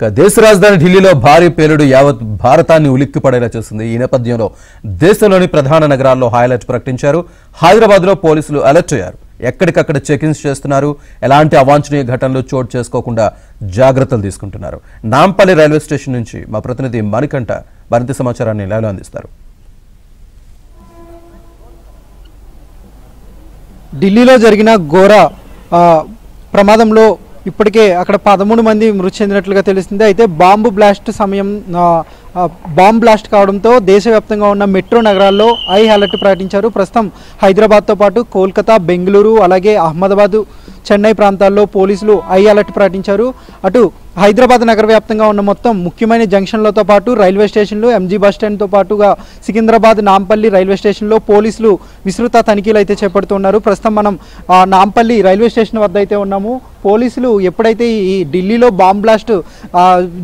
దేశ రాజధాని ఢిల్లీలో భారీ పేలుడు యావత్ భారతాన్ని ఉలిక్కిపడేలా చేసింది. ఈ నేపథ్యంలో దేశంలోని ప్రధాన నగరాల్లో హైలైట్ ప్రకటించారు. హైదరాబాద్లో పోలీసులు అలర్ట్ అయ్యారు. ఎక్కడికక్కడ చెకింగ్స్ చేస్తున్నారు. ఎలాంటి అవాంఛనీయ ఘటనలు చోటు చేసుకోకుండా జాగ్రత్తలు తీసుకుంటున్నారు. నాంపల్లి రైల్వే స్టేషన్ నుంచి మా ప్రతినిధి మణికంఠ మరింత సమాచారాన్ని లైవ్లో అందిస్తారు. ఢిల్లీలో జరిగిన ఘోర ప్రమాదంలో ఇప్పటికే అక్కడ 13 మంది మృతి చెందినట్లుగా తెలుస్తుంది. అయితే బాంబు బ్లాస్ట్ కావడంతో దేశవ్యాప్తంగా ఉన్న మెట్రో నగరాల్లో హై అలర్ట్ ప్రకటించారు. ప్రస్తుతం హైదరాబాద్తో పాటు కోల్కతా, బెంగళూరు, అలాగే అహ్మదాబాద్, చెన్నై ప్రాంతాల్లో పోలీసులు హై అలర్ట్ ప్రకటించారు. అటు హైదరాబాద్ నగర వ్యాప్తంగా ఉన్న మొత్తం ముఖ్యమైన జంక్షన్లతో పాటు రైల్వే స్టేషన్లు, ఎంజీ బస్టాండ్తో పాటుగా సికింద్రాబాద్, నాంపల్లి రైల్వే స్టేషన్లో పోలీసులు విస్తృత తనిఖీలు అయితే చేపడుతున్నారు. ప్రస్తుతం మనం నాంపల్లి రైల్వే స్టేషన్ వద్ద అయితే ఉన్నాము. పోలీసులు ఎప్పుడైతే ఈ ఢిల్లీలో బాంబ్ బ్లాస్ట్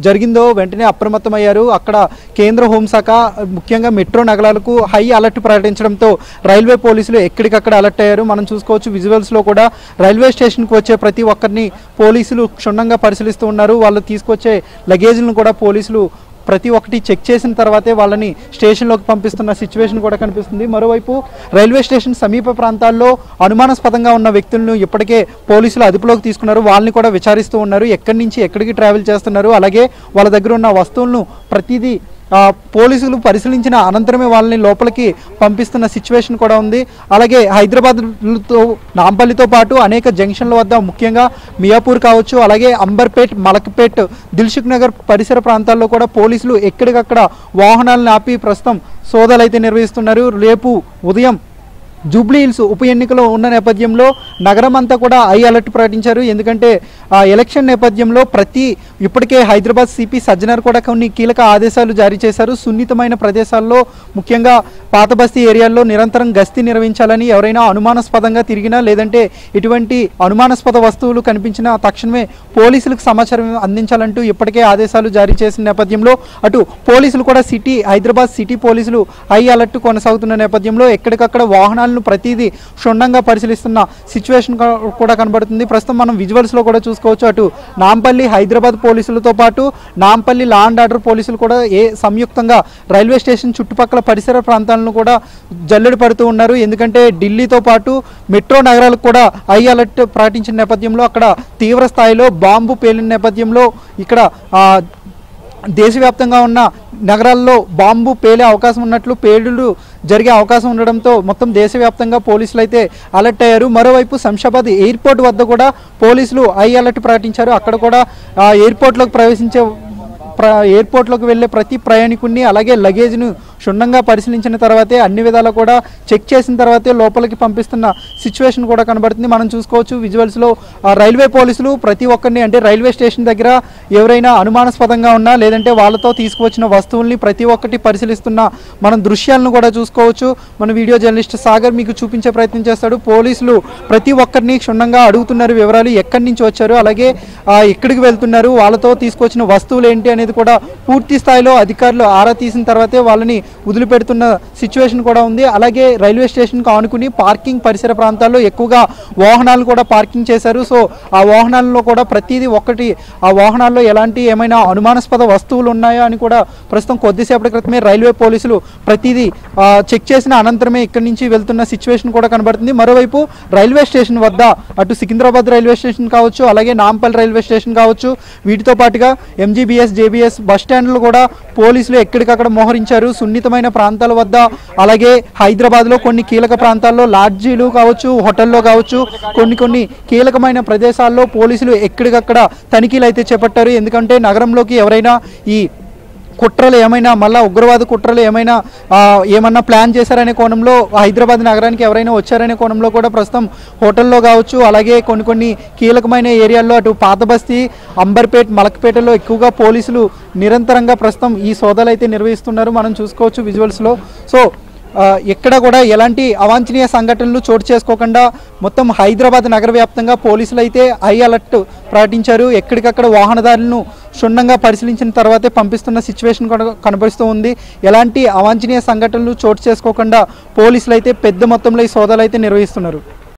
జరిగిందో వెంటనే అప్రమత్తమయ్యారు. అక్కడ కేంద్ర హోంశాఖ ముఖ్యంగా మెట్రో నగరాలకు హై అలర్ట్ ప్రకటించడంతో రైల్వే పోలీసులు ఎక్కడికక్కడ అలర్ట్ అయ్యారు. మనం చూసుకోవచ్చు విజువల్స్లో కూడా రైల్వే స్టేషన్కి వచ్చే ప్రతి ఒక్కరిని పోలీసులు క్షుణ్ణంగా పరిశీలిస్తూ ఉన్నారు. వాళ్ళు తీసుకొచ్చే లగేజ్లను కూడా పోలీసులు ప్రతి ఒక్కటి చెక్ చేసిన తర్వాతే వాళ్ళని స్టేషన్లోకి పంపిస్తున్న సిచ్యువేషన్ కూడా కనిపిస్తుంది. మరోవైపు రైల్వే స్టేషన్ సమీప ప్రాంతాల్లో అనుమానాస్పదంగా ఉన్న వ్యక్తులను ఇప్పటికే పోలీసులు అదుపులోకి తీసుకున్నారు. వాళ్ళని కూడా విచారిస్తూ ఉన్నారు. ఎక్కడి నుంచి ఎక్కడికి ట్రావెల్ చేస్తున్నారు, అలాగే వాళ్ళ దగ్గర ఉన్న వస్తువులను ప్రతిదీ పోలీసులు పరిశీలించిన అనంతరమే వాళ్ళని లోపలికి పంపిస్తున్న సిచ్యువేషన్ కూడా ఉంది. అలాగే హైదరాబాద్తో నాంపల్లితో పాటు అనేక జంక్షన్ల వద్ద ముఖ్యంగా మియాపూర్ కావచ్చు, అలాగే అంబర్పేట్, మలక్పేట్, దిల్సుఖ్ నగర్ పరిసర ప్రాంతాల్లో కూడా పోలీసులు ఎక్కడికక్కడ వాహనాలను ఆపి ప్రస్తుతం సోదాలు అయితే నిర్వహిస్తున్నారు. రేపు ఉదయం జూబ్లీ హిల్స్ ఉప ఎన్నికలో ఉన్న నేపథ్యంలో నగరం అంతా కూడా హై అలర్ట్ ప్రకటించారు. ఎందుకంటే ఎలక్షన్ నేపథ్యంలో ఇప్పటికే హైదరాబాద్ సిపి సజ్జనర్ కూడా కొన్ని కీలక ఆదేశాలు జారీ చేశారు. సున్నితమైన ప్రదేశాల్లో ముఖ్యంగా పాత బస్తీ ఏరియాల్లో నిరంతరం గస్తీ నిర్వహించాలని, ఎవరైనా అనుమానాస్పదంగా తిరిగినా లేదంటే ఇటువంటి అనుమానాస్పద వస్తువులు కనిపించినా తక్షణమే పోలీసులకు సమాచారం అందించాలంటూ ఇప్పటికే ఆదేశాలు జారీ చేసిన నేపథ్యంలో అటు పోలీసులు కూడా హైదరాబాద్ సిటీ పోలీసులు హై అలర్ట్ కొనసాగుతున్న నేపథ్యంలో ఎక్కడికక్కడ వాహనాలు ప్రతిదీ క్షుణ్ణంగా పరిశీలిస్తున్న సిచ్యువేషన్ కూడా కనబడుతుంది. ప్రస్తుతం మనం విజువల్స్లో కూడా చూసుకోవచ్చు. అటు నాంపల్లి హైదరాబాద్ పోలీసులతో పాటు నాంపల్లి లా అండ్ ఆర్డర్ పోలీసులు కూడా సంయుక్తంగా రైల్వే స్టేషన్ చుట్టుపక్కల పరిసర ప్రాంతాలను కూడా జల్లెడ పడుతూ ఉన్నారు. ఎందుకంటే ఢిల్లీతో పాటు మెట్రో నగరాలకు కూడా హై అలర్ట్ ప్రకటించిన నేపథ్యంలో అక్కడ తీవ్ర స్థాయిలో బాంబు పేలిన నేపథ్యంలో ఇక్కడ దేశవ్యాప్తంగా ఉన్న నగరాల్లో బాంబు పేలే అవకాశం ఉన్నట్లు, పేలుడు జరిగే అవకాశం ఉండడంతో మొత్తం దేశవ్యాప్తంగా పోలీసులు అయితే అలర్ట్ అయ్యారు. మరోవైపు శంషాబాద్ ఎయిర్పోర్ట్ వద్ద కూడా పోలీసులు హై అలర్ట్ ప్రకటించారు. అక్కడ కూడా ఎయిర్పోర్ట్లోకి వెళ్ళే ప్రతి ప్రయాణికుడిని అలాగే లగేజ్ను క్షుణ్ణంగా పరిశీలించిన తర్వాతే అన్ని విధాలా కూడా చెక్ చేసిన తర్వాతే లోపలికి పంపిస్తున్న సిచ్యువేషన్ కూడా కనబడుతుంది. మనం చూసుకోవచ్చు విజువల్స్లో రైల్వే పోలీసులు ప్రతి ఒక్కరిని, అంటే రైల్వే స్టేషన్ దగ్గర ఎవరైనా అనుమానాస్పదంగా ఉన్నా లేదంటే వాళ్ళతో తీసుకువచ్చిన వస్తువుల్ని ప్రతి ఒక్కటి పరిశీలిస్తున్న మనం దృశ్యాలను కూడా చూసుకోవచ్చు. మన వీడియో జర్నలిస్ట్ సాగర్ మీకు చూపించే ప్రయత్నం చేస్తాడు. పోలీసులు ప్రతి ఒక్కరిని క్షుణ్ణంగా అడుగుతున్నారు వివరాలు, ఎక్కడి నుంచి వచ్చారు, అలాగే ఎక్కడికి వెళ్తున్నారు, వాళ్ళతో తీసుకొచ్చిన వస్తువులు ఏంటి అనేది కూడా పూర్తి స్థాయిలో అధికారులు ఆరా తీసిన తర్వాతే వాళ్ళని వదిలిపెడుతున్న సిచ్యువేషన్ కూడా ఉంది. అలాగే రైల్వే స్టేషన్కు ఆనుకుని పార్కింగ్ పరిసర ప్రాంతాల్లో ఎక్కువగా వాహనాలు కూడా పార్కింగ్ చేశారు. సో ఆ వాహనాల్లో కూడా ప్రతిదీ ఒక్కటి, ఆ వాహనాల్లో ఏమైనా అనుమానాస్పద వస్తువులు ఉన్నాయా అని కూడా ప్రస్తుతం కొద్దిసేపటి క్రితమే రైల్వే పోలీసులు ప్రతిదీ చెక్ చేసిన అనంతరమే ఇక్కడి నుంచి వెళ్తున్న సిచ్యువేషన్ కూడా కనబడుతుంది. మరోవైపు రైల్వే స్టేషన్ వద్ద అటు సికింద్రాబాద్ రైల్వే స్టేషన్ కావచ్చు, అలాగే నాంపల్లి రైల్వే స్టేషన్ కావచ్చు, వీటితో పాటుగా ఎంజీబీఎస్, జేబీఎస్ బస్ స్టాండ్లు కూడా పోలీసులు ఎక్కడికక్కడ మోహరించారు. సున్నితమైన ప్రాంతాల వద్ద అలాగే హైదరాబాద్లో కొన్ని కీలక ప్రాంతాల్లో లాడ్జీలు కావచ్చు, హోటల్లో కావచ్చు, కొన్ని కీలకమైన ప్రదేశాల్లో పోలీసులు ఎక్కడికక్కడ తనిఖీలు అయితే చేపట్టారు. ఎందుకంటే నగరంలోకి ఎవరైనా ఈ కుట్రలు మళ్ళీ ఉగ్రవాద కుట్రలు ఏమన్నా ప్లాన్ చేశారనే కోణంలో హైదరాబాద్ నగరానికి ఎవరైనా వచ్చారనే కోణంలో కూడా ప్రస్తుతం హోటల్లో కావచ్చు, అలాగే కొన్ని కీలకమైన ఏరియాల్లో అటు పాత బస్తీ, అంబర్పేట్, మలక్పేటలో ఎక్కువగా పోలీసులు నిరంతరంగా ప్రస్తుతం ఈ సోదాలు అయితే నిర్వహిస్తున్నారు. మనం చూసుకోవచ్చు విజువల్స్లో. సో ఎక్కడ కూడా ఎలాంటి అవాంఛనీయ సంఘటనలు చోటు చేసుకోకుండా మొత్తం హైదరాబాద్ నగర వ్యాప్తంగా పోలీసులు అయితే హై అలర్ట్ ప్రకటించారు. ఎక్కడికక్కడ వాహనదారులను క్షుణ్ణంగా పరిశీలించిన తర్వాతే పంపిస్తున్న సిచ్యువేషన్ కూడా కనబడుతూ ఉంది. ఎలాంటి అవాంఛనీయ సంఘటనలు చోటు చేసుకోకుండా పోలీసులు అయితే పెద్ద మొత్తంలో ఈ సోదాలు అయితే నిర్వహిస్తున్నారు.